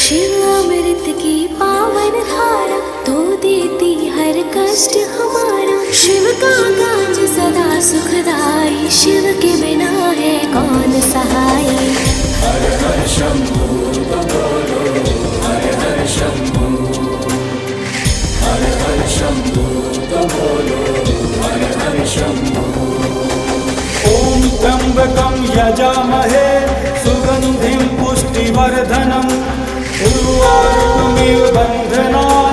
शिव अमृत की पावन धारा, तो देती हर कष्ट हमारा। शिव का काज सदा सुखदाई, शिव के बिना है कौन सहाय। हर हर शंभू तो बोलो, हर हर शंभू, हर हर शंभू तो बोलो, हर हर शंभू। ओम त्र्यंबकं यजामहे सुगंधिं पुष्टिवर्धनम्, उर्वारुकमिव बन्धनात्